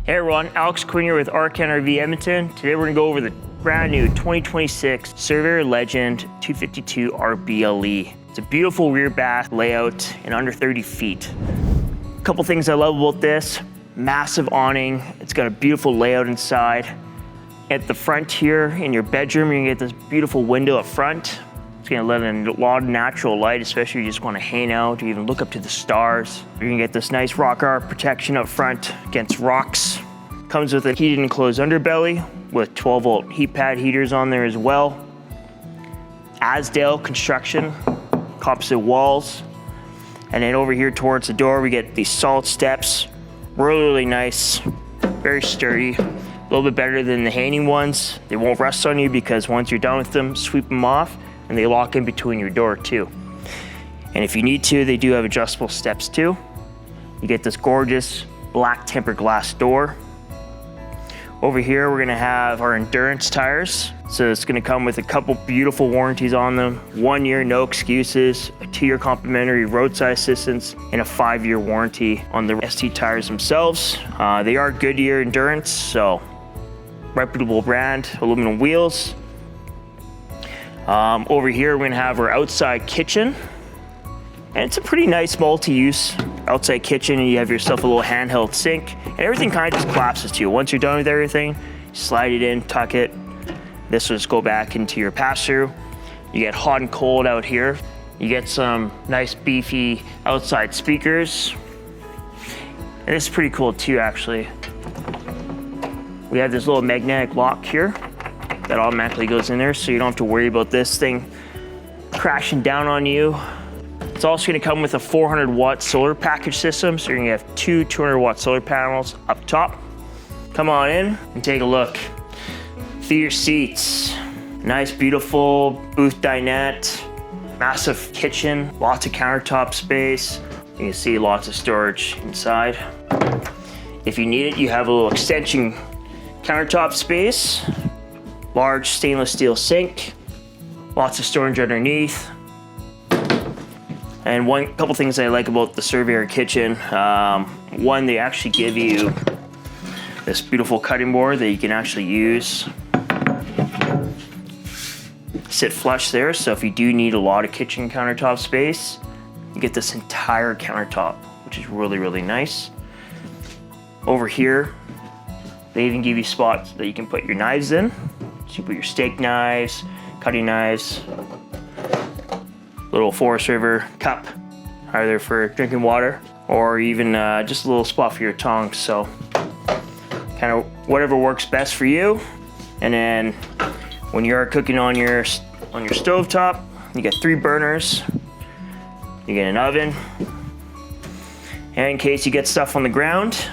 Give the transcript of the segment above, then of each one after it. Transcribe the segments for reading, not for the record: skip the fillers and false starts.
Hey everyone, Alex Quinn here with Arcan RV Edmonton. Today we're gonna go over the brand new 2026 Surveyor Legend 252 RBLE. It's a beautiful rear bath layout in under 30 feet. A couple things I love about this: massive awning. It's got a beautiful layout inside. At the front here in your bedroom, you're gonna get this beautiful window up front. It's gonna let in a lot of natural light, especially if you just wanna hang out or even look up to the stars. You're gonna get this nice rock art protection up front against rocks. Comes with a heated enclosed underbelly with 12-volt heat pad heaters on there as well. Asdale construction, composite walls. And then over here towards the door, we get these solid steps. Really nice, very sturdy. A little bit better than the hanging ones. They won't rust on you because once you're done with them, sweep them off and they lock in between your door too. And if you need to, they do have adjustable steps too. You get this gorgeous black tempered glass door. Over here, we're gonna have our endurance tires. So it's gonna come with a couple beautiful warranties on them. 1 year, no excuses, a 2-year complimentary roadside assistance, and a 5-year warranty on the ST tires themselves. They are Goodyear Endurance, so reputable brand, aluminum wheels. Over here, we're gonna have our outside kitchen. And it's a pretty nice multi-use outside kitchen, and you have yourself a little handheld sink, and everything kind of just collapses to you. Once you're done with everything, slide it in, tuck it. This will just go back into your pass-through. You get hot and cold out here. You get some nice beefy outside speakers. And this is pretty cool too, actually. We have this little magnetic lock here that automatically goes in there, so you don't have to worry about this thing crashing down on you. It's also gonna come with a 400-watt solar package system, so you're gonna have two 200-watt solar panels up top. Come on in and take a look. Theater seats, nice, beautiful booth dinette, massive kitchen, lots of countertop space. You can see lots of storage inside. If you need it, you have a little extension countertop space, large stainless steel sink, lots of storage underneath. And couple things I like about the Surveyor kitchen. One, they actually give you this beautiful cutting board that you can actually use. Sit flush there, so if you do need a lot of kitchen countertop space, you get this entire countertop, which is really nice. Over here, they even give you spots that you can put your knives in. So you put your steak knives, cutting knives, little Forest River cup, either for drinking water or even just a little spot for your tongs. So kind of whatever works best for you. And then when you're cooking on your stovetop, you get 3 burners. You get an oven. And in case you get stuff on the ground,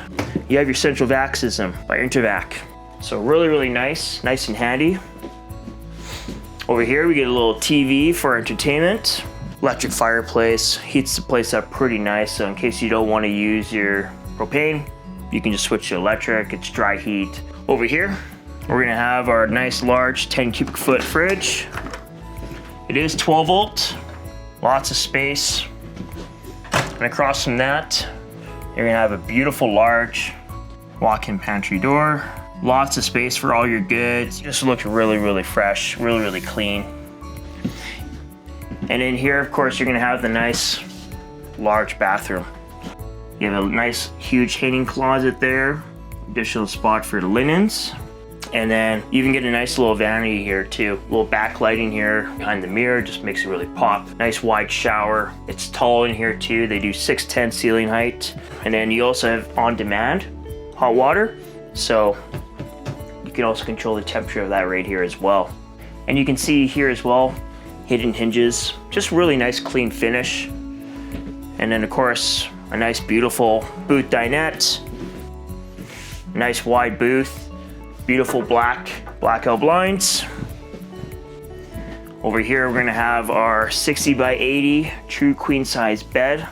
you have your central vac system by Intervac. So really nice and handy. Over here, we get a little TV for entertainment. Electric fireplace, heats the place up pretty nice. So in case you don't want to use your propane, you can just switch to electric. It's dry heat. Over here, we're gonna have our nice large 10 cubic foot fridge. It is 12 volt, lots of space. And across from that, you're gonna have a beautiful large walk-in pantry door. Lots of space for all your goods. Just looks really fresh, really clean. And in here, of course, you're gonna have the nice large bathroom. You have a nice huge hanging closet there, additional spot for the linens. And then you even get a nice little vanity here too. A little backlighting here behind the mirror, just makes it really pop. Nice wide shower. It's tall in here too. They do 6'10" ceiling height. And then you also have on-demand hot water. So you can also control the temperature of that right here as well. And you can see here as well, hidden hinges, just really nice clean finish. And then of course, a nice beautiful booth dinette, nice wide booth, beautiful blackout blinds. Over here, we're gonna have our 60 by 80 true queen size bed.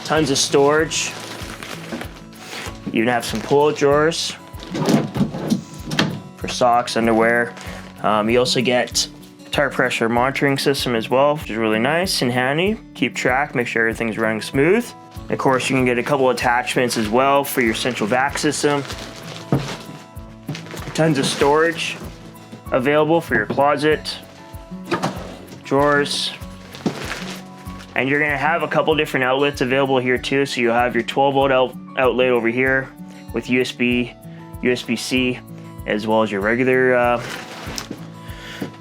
Tons of storage. You even have some pull-out drawers for socks, underwear. You also get tire pressure monitoring system as well, which is really nice and handy. Keep track, make sure everything's running smooth. Of course, you can get a couple attachments as well for your central vac system. Tons of storage available for your closet, drawers. And you're gonna have a couple different outlets available here too. So you'll have your 12-volt outlet over here with USB, USB-C, as well as your regular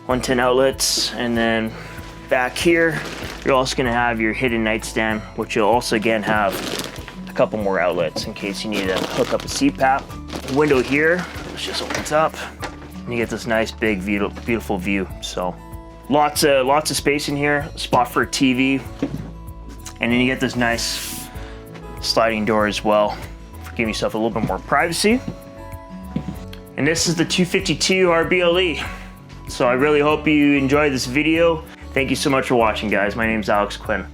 110 outlets. And then back here, you're also gonna have your hidden nightstand, which you'll also again have a couple more outlets in case you need to hook up a CPAP. The window here, which just opens up, and you get this nice big beautiful view. So lots of space in here, spot for a TV, and then you get this nice sliding door as well, for giving yourself a little bit more privacy. And this is the 252 RBLE. So I really hope you enjoyed this video. Thank you so much for watching, guys. My name is Alex Quinn.